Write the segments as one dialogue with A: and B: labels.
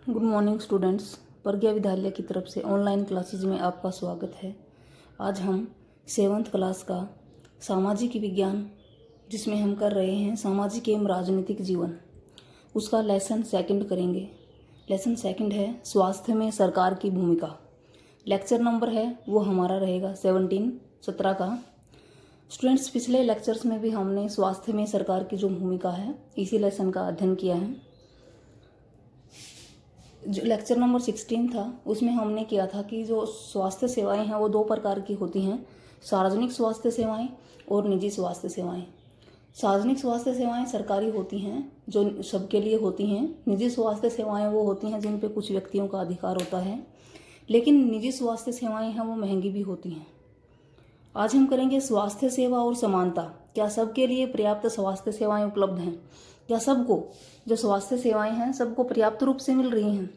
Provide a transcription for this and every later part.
A: Good morning students. प्रज्ञा विद्यालय की तरफ से ऑनलाइन क्लासेज में आपका स्वागत है। आज हम 7th क्लास का सामाजिक विज्ञान, जिसमें हम कर रहे हैं सामाजिक एवं राजनीतिक जीवन, उसका लेसन सेकंड करेंगे। लेसन सेकंड है स्वास्थ्य में सरकार की भूमिका। लेक्चर नंबर है वो हमारा रहेगा 17 का। स्टूडेंट्स, पिछले लेक्चर्स में भी हमने स्वास्थ्य में सरकार की जो भूमिका है इसी लेसन का अध्ययन किया है। जो लेक्चर नंबर 16 था उसमें हमने किया था कि जो स्वास्थ्य सेवाएं हैं वो 2 प्रकार की होती हैं, सार्वजनिक स्वास्थ्य सेवाएं और निजी स्वास्थ्य सेवाएं। सार्वजनिक स्वास्थ्य सेवाएं सरकारी होती हैं जो सबके लिए होती हैं। निजी स्वास्थ्य सेवाएं वो होती हैं जिन पे कुछ व्यक्तियों का अधिकार होता है, लेकिन निजी स्वास्थ्य सेवाएं हैं वो महंगी भी होती हैं। आज हम करेंगे स्वास्थ्य सेवा और समानता। क्या सबके लिए पर्याप्त स्वास्थ्य सेवाएं उपलब्ध हैं? क्या सबको जो स्वास्थ्य सेवाएं हैं सबको पर्याप्त रूप से मिल रही हैं?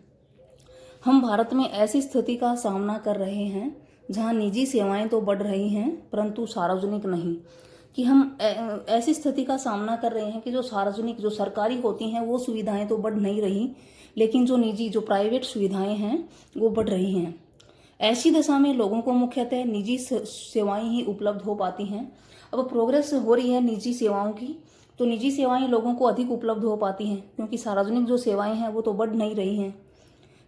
A: हम भारत में ऐसी स्थिति का सामना कर रहे हैं जहां निजी सेवाएं तो बढ़ रही हैं परंतु सार्वजनिक नहीं। कि हम ऐसी स्थिति का सामना कर रहे हैं कि जो सार्वजनिक जो सरकारी होती हैं वो सुविधाएं तो बढ़ नहीं रही, लेकिन जो निजी जो प्राइवेट सुविधाएं हैं वो बढ़ रही हैं। ऐसी दशा में लोगों को मुख्यतः निजी सेवाएं ही उपलब्ध हो पाती हैं। अब प्रोग्रेस हो रही है निजी सेवाओं की, तो निजी सेवाएं लोगों को अधिक उपलब्ध हो पाती हैं क्योंकि सार्वजनिक जो सेवाएं हैं वो तो बढ़ नहीं रही हैं।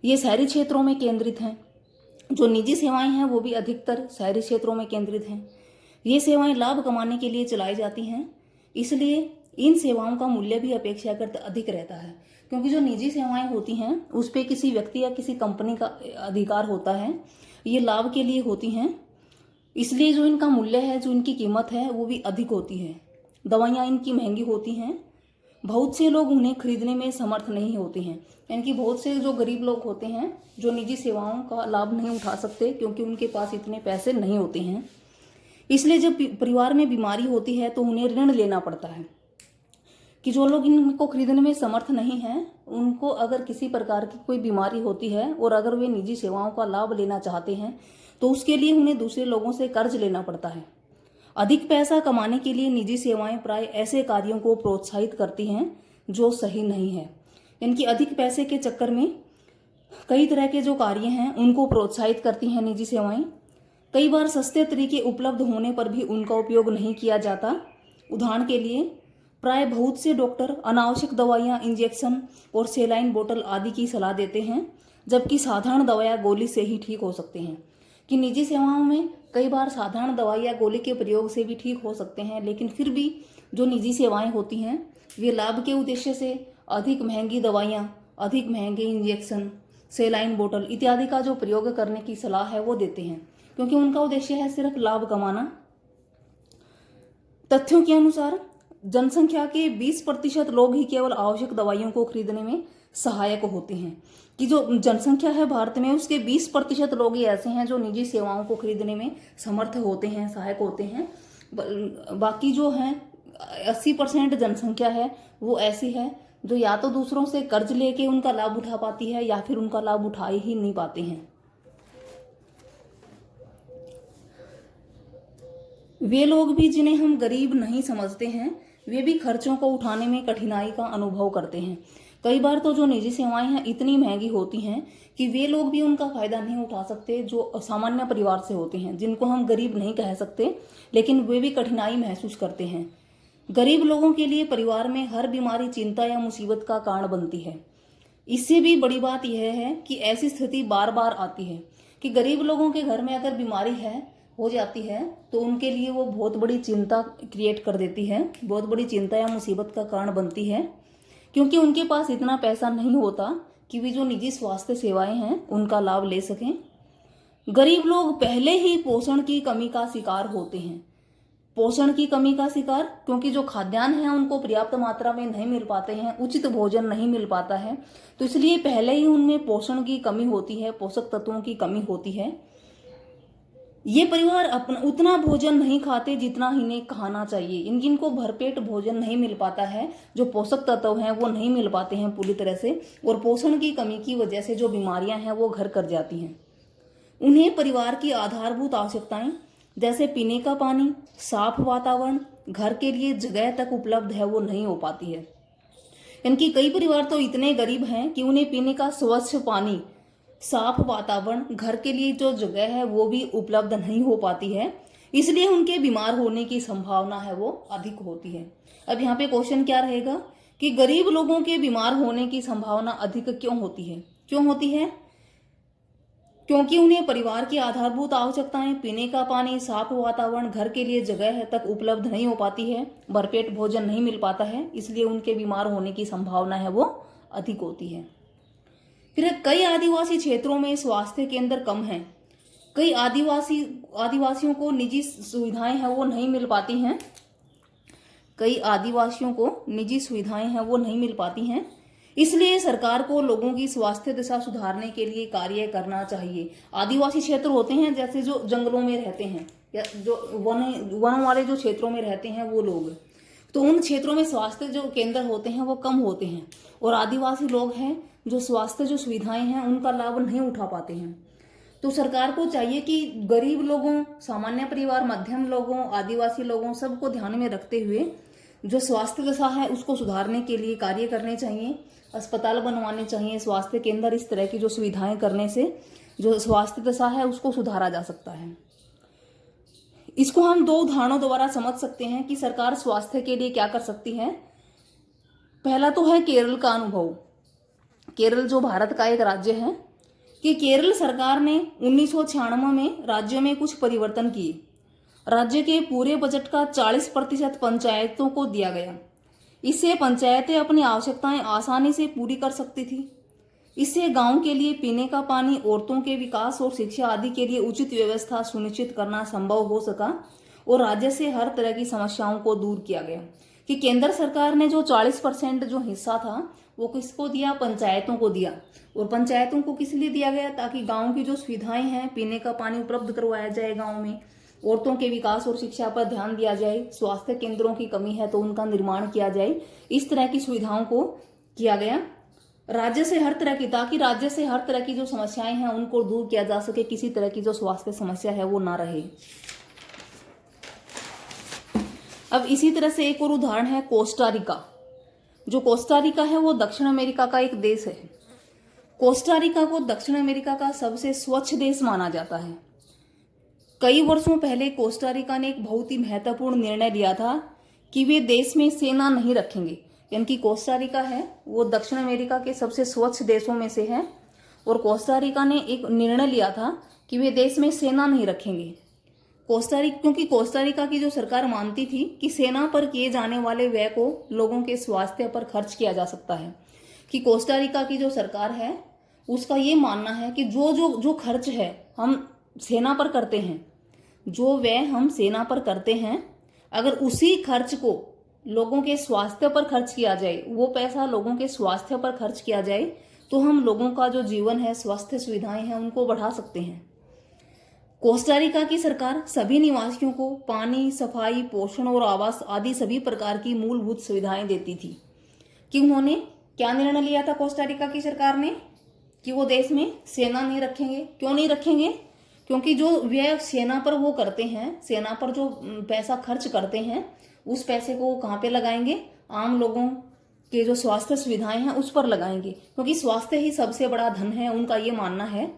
A: ये शहरी क्षेत्रों में केंद्रित हैं। जो निजी सेवाएं हैं वो भी अधिकतर शहरी क्षेत्रों में केंद्रित हैं। ये सेवाएं लाभ कमाने के लिए चलाई जाती हैं, इसलिए इन सेवाओं का मूल्य भी अपेक्षाकृत अधिक रहता है। क्योंकि जो निजी सेवाएं होती हैं उस पर किसी व्यक्ति या किसी कंपनी का अधिकार होता है, ये लाभ के लिए होती हैं, इसलिए जो इनका मूल्य है, जो इनकी कीमत है वो भी अधिक होती है। दवाइयाँ इनकी महंगी होती हैं, बहुत से लोग उन्हें खरीदने में समर्थ नहीं होते हैं। यानी कि बहुत से जो गरीब लोग होते हैं जो निजी सेवाओं का लाभ नहीं उठा सकते क्योंकि उनके पास इतने पैसे नहीं होते हैं। इसलिए जब परिवार में बीमारी होती है तो उन्हें ऋण लेना पड़ता है। कि जो लोग इनको खरीदने में समर्थ नहीं हैं, उनको अगर किसी प्रकार की कोई बीमारी होती है और अगर वे निजी सेवाओं का लाभ लेना चाहते हैं तो उसके लिए उन्हें दूसरे लोगों से कर्ज लेना पड़ता है। अधिक पैसा कमाने के लिए निजी सेवाएं प्राय ऐसे कार्यों को प्रोत्साहित करती हैं जो सही नहीं है। इनकी अधिक पैसे के चक्कर में कई तरह के जो कार्य हैं उनको प्रोत्साहित करती हैं निजी सेवाएं। कई बार सस्ते तरीके उपलब्ध होने पर भी उनका उपयोग नहीं किया जाता। उदाहरण के लिए प्राय बहुत से डॉक्टर अनावश्यक दवाइयाँ, इंजेक्शन और सेलाइन बोतल आदि की सलाह देते हैं, जबकि साधारण दवाइयाँ गोली से ही ठीक हो सकते हैं। कि निजी सेवाओं में कई बार साधारण दवाई या गोली के प्रयोग से भी ठीक हो सकते हैं, लेकिन फिर भी जो निजी सेवाएं होती हैं वे लाभ के उद्देश्य से अधिक महंगी दवाइयाँ, अधिक महंगे इंजेक्शन, सेलाइन बोतल इत्यादि का जो प्रयोग करने की सलाह है वो देते हैं, क्योंकि उनका उद्देश्य है सिर्फ लाभ कमाना। तथ्यों के अनुसार जनसंख्या के 20% लोग ही केवल आवश्यक दवाइयों को खरीदने में सहायक होते हैं। कि जो जनसंख्या है भारत में उसके 20% लोग ही ऐसे हैं जो निजी सेवाओं को खरीदने में समर्थ होते हैं, सहायक होते हैं। बाकी जो है 80% जनसंख्या है वो ऐसी है जो या तो दूसरों से कर्ज लेके उनका लाभ उठा पाती है या फिर उनका लाभ उठा ही नहीं पाते हैं। वे लोग भी जिन्हें हम गरीब नहीं समझते हैं वे भी खर्चों को उठाने में कठिनाई का अनुभव करते हैं। कई बार तो जो निजी सेवाएं हैं इतनी महंगी होती हैं कि वे लोग भी उनका फायदा नहीं उठा सकते जो सामान्य परिवार से होते हैं, जिनको हम गरीब नहीं कह सकते, लेकिन वे भी कठिनाई महसूस करते हैं। गरीब लोगों के लिए परिवार में हर बीमारी चिंता या मुसीबत का कारण बनती है। इससे भी बड़ी बात यह है कि ऐसी स्थिति बार बार आती है कि गरीब लोगों के घर में अगर बीमारी हो जाती है तो उनके लिए वो बहुत बड़ी चिंता क्रिएट कर देती है, बहुत बड़ी चिंता या मुसीबत का कारण बनती है, क्योंकि उनके पास इतना पैसा नहीं होता कि वे जो निजी स्वास्थ्य सेवाएं हैं उनका लाभ ले सकें। गरीब लोग पहले ही पोषण की कमी का शिकार होते हैं। पोषण की कमी का शिकार क्योंकि जो खाद्यान्न है उनको पर्याप्त मात्रा में नहीं मिल पाते हैं, उचित भोजन नहीं मिल पाता है, तो इसलिए पहले ही उनमें पोषण की कमी होती है, पोषक तत्वों की कमी होती है। ये परिवार अपना उतना भोजन नहीं खाते जितना इन्हें खाना चाहिए। इनको भरपेट भोजन नहीं मिल पाता है, जो पोषक तत्व हैं वो नहीं मिल पाते हैं पूरी तरह से, और पोषण की कमी की वजह से जो बीमारियां हैं वो घर कर जाती हैं। उन्हें परिवार की आधारभूत आवश्यकताएं जैसे पीने का पानी, साफ वातावरण, घर के लिए जगह तक उपलब्ध है वो नहीं हो पाती है। इनकी कई परिवार तो इतने गरीब हैं कि उन्हें पीने का स्वच्छ पानी, साफ वातावरण, घर के लिए जो जगह है वो भी उपलब्ध नहीं हो पाती है, इसलिए उनके बीमार होने की संभावना है वो अधिक होती है। अब यहाँ पे क्वेश्चन क्या रहेगा कि गरीब लोगों के बीमार होने की संभावना अधिक क्यों होती है? क्यों होती है? क्योंकि उन्हें परिवार की आधारभूत आवश्यकताएं, पीने का पानी, साफ वातावरण, घर के लिए जगह है तक उपलब्ध नहीं हो पाती है, भरपेट भोजन नहीं मिल पाता है, इसलिए उनके बीमार होने की संभावना है वो अधिक होती है। फिर कई आदिवासी क्षेत्रों में स्वास्थ्य केंद्र कम हैं। कई आदिवासियों को निजी सुविधाएं हैं वो नहीं मिल पाती हैं। कई आदिवासियों को निजी सुविधाएं हैं वो नहीं मिल पाती हैं, इसलिए सरकार को लोगों की स्वास्थ्य दशा सुधारने के लिए कार्य करना चाहिए। आदिवासी क्षेत्र होते हैं जैसे जो जंगलों में रहते हैं या जो वनों वाले जो क्षेत्रों में रहते हैं वो लोग, तो उन क्षेत्रों में स्वास्थ्य जो केंद्र होते हैं वो कम होते हैं, और आदिवासी लोग हैं जो स्वास्थ्य जो सुविधाएं हैं उनका लाभ नहीं उठा पाते हैं। तो सरकार को चाहिए कि गरीब लोगों, सामान्य परिवार, मध्यम लोगों, आदिवासी लोगों सबको ध्यान में रखते हुए जो स्वास्थ्य दशा है उसको सुधारने के लिए कार्य करने चाहिए। अस्पताल बनवाने चाहिए, स्वास्थ्य केंद्र, इस तरह की जो सुविधाएं करने से जो स्वास्थ्य दशा है उसको सुधारा जा सकता है। इसको हम दो उदाहरणों द्वारा समझ सकते हैं कि सरकार स्वास्थ्य के लिए क्या कर सकती है। पहला तो है केरल का अनुभव। केरल जो भारत का एक राज्य है, कि केरल सरकार ने 1996 में राज्य में कुछ परिवर्तन किए। राज्य के पूरे बजट का 40% पंचायतों को दिया गया। इससे पंचायतें अपनी आवश्यकताएं आसानी से पूरी कर सकती थी। इससे गांव के लिए पीने का पानी, औरतों के विकास और शिक्षा आदि के लिए उचित व्यवस्था सुनिश्चित करना संभव हो सका, और राज्य से हर तरह की समस्याओं को दूर किया गया। कि केंद्र सरकार ने जो 40% जो हिस्सा था वो किसको दिया? पंचायतों को दिया। और पंचायतों को किस लिए दिया गया? ताकि गांव की जो सुविधाएं हैं, पीने का पानी उपलब्ध करवाया जाए गांव में, औरतों के विकास और शिक्षा पर ध्यान दिया जाए, स्वास्थ्य केंद्रों की कमी है तो उनका निर्माण किया जाए, इस तरह की सुविधाओं को किया गया राज्य से हर तरह की, ताकि राज्य से हर तरह की जो समस्याएं हैं उनको दूर किया जा सके, किसी तरह की जो स्वास्थ्य समस्या है वो ना रहे। अब इसी तरह से एक और उदाहरण है कोस्टा रिका। जो कोस्टा रिका है वो दक्षिण अमेरिका का एक देश है। कोस्टा रिका को दक्षिण अमेरिका का सबसे स्वच्छ देश माना जाता है। कई वर्षों पहले कोस्टा रिका ने एक बहुत ही महत्वपूर्ण निर्णय लिया था कि वे देश में सेना नहीं रखेंगे। यानी कि कोस्टा रिका है वो दक्षिण अमेरिका के सबसे स्वच्छ देशों में से है, और कोस्टा रिका ने एक निर्णय लिया था कि वे देश में सेना नहीं रखेंगे। क्योंकि कोस्टा रिका की जो सरकार मानती थी कि सेना पर किए जाने वाले व्यय को लोगों के स्वास्थ्य पर खर्च किया जा सकता है। कि कोस्टा रिका की जो सरकार है उसका ये मानना है कि जो खर्च है हम सेना पर करते हैं, जो व्यय हम सेना पर करते हैं, अगर उसी खर्च को लोगों के स्वास्थ्य पर खर्च किया जाए, वो पैसा लोगों के स्वास्थ्य पर खर्च किया जाए, तो हम लोगों का जो जीवन है, स्वास्थ्य सुविधाएं हैं, उनको बढ़ा सकते हैं। कोस्टा रिका की सरकार सभी निवासियों को पानी, सफाई, पोषण और आवास आदि सभी प्रकार की मूलभूत सुविधाएं देती थी। कि उन्होंने क्या निर्णय लिया था कोस्टा रिका की सरकार ने? कि वो देश में सेना नहीं रखेंगे। क्यों नहीं रखेंगे? क्योंकि जो व्यय सेना पर वो करते हैं, सेना पर जो पैसा खर्च करते हैं, उस पैसे को कहाँ पे लगाएंगे? आम लोगों के जो स्वास्थ्य सुविधाएं हैं उस पर लगाएंगे, क्योंकि स्वास्थ्य ही सबसे बड़ा धन है, उनका ये मानना है।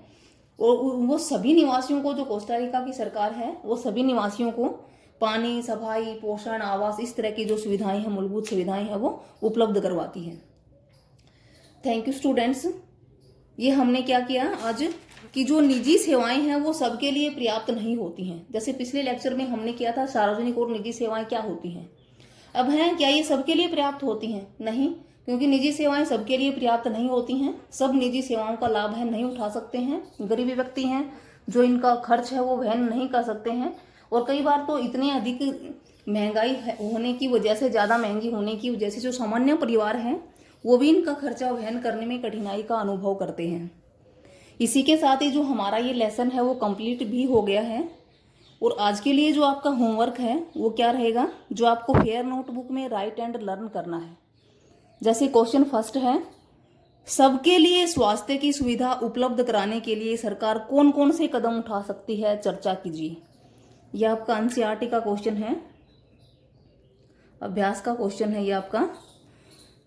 A: और वो सभी निवासियों को, जो कोस्टा रिका की सरकार है, वो सभी निवासियों को पानी, सफाई, पोषण, आवास, इस तरह की जो सुविधाएं हैं, मूलभूत सुविधाएं हैं, वो उपलब्ध करवाती है। Thank you students. ये हमने क्या किया आज कि जो निजी सेवाएं हैं वो सबके लिए पर्याप्त नहीं होती हैं। जैसे पिछले लेक्चर में हमने किया था सार्वजनिक और निजी सेवाएं क्या होती हैं। अब हैं क्या ये सबके लिए पर्याप्त होती हैं? नहीं, क्योंकि निजी सेवाएं सबके लिए पर्याप्त नहीं होती हैं। सब निजी सेवाओं का लाभ है नहीं उठा सकते हैं। गरीब व्यक्ति हैं जो इनका खर्च है वो वहन नहीं कर सकते हैं, और कई बार तो इतने अधिक महंगाई होने की वजह से, ज़्यादा महंगी होने की वजह से जो सामान्य परिवार हैं वो भी इनका खर्चा वहन करने में कठिनाई का अनुभव करते हैं। इसी के साथ ही जो हमारा ये लेसन है वो कंप्लीट भी हो गया है। और आज के लिए जो आपका होमवर्क है वो क्या रहेगा, जो आपको फेयर नोटबुक में राइट एंड लर्न करना है। जैसे क्वेश्चन फर्स्ट है, सबके लिए स्वास्थ्य की सुविधा उपलब्ध कराने के लिए सरकार कौन कौन से कदम उठा सकती है, चर्चा कीजिए। यह आपका एनसीईआरटी का क्वेश्चन है, अभ्यास का क्वेश्चन है ये आपका,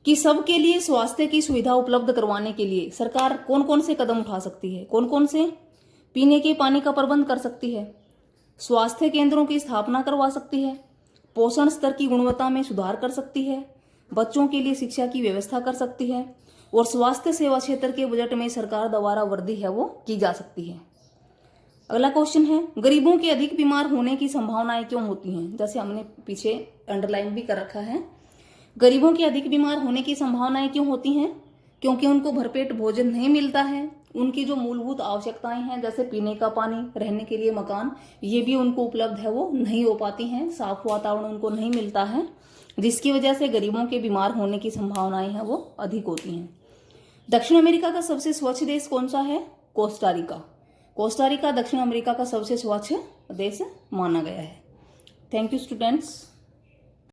A: कि सबके लिए स्वास्थ्य की सुविधा उपलब्ध करवाने के लिए सरकार कौन कौन से कदम उठा सकती है। कौन कौन से? पीने के पानी का प्रबंध कर सकती है, स्वास्थ्य केंद्रों की स्थापना करवा सकती है, पोषण स्तर की गुणवत्ता में सुधार कर सकती है, बच्चों के लिए शिक्षा की व्यवस्था कर सकती है, और स्वास्थ्य सेवा क्षेत्र के बजट में सरकार द्वारा वृद्धि है वो की जा सकती है। अगला क्वेश्चन है, गरीबों के अधिक बीमार होने की संभावनाएं क्यों होती हैं? जैसे हमने पीछे अंडरलाइन भी कर रखा है। गरीबों के अधिक बीमार होने की संभावनाएं क्यों होती हैं? क्योंकि उनको भरपेट भोजन नहीं मिलता है, उनकी जो मूलभूत आवश्यकताएं हैं जैसे पीने का पानी, रहने के लिए मकान, ये भी उनको उपलब्ध है वो नहीं हो पाती हैं, साफ वातावरण उनको नहीं मिलता है, जिसकी वजह से गरीबों के बीमार होने की संभावनाएं हैं वो अधिक होती हैं। दक्षिण अमेरिका का सबसे स्वच्छ देश कौन सा है? कोस्टारिका। कोस्टारिका दक्षिण अमेरिका का सबसे स्वच्छ देश माना गया है। Thank you students.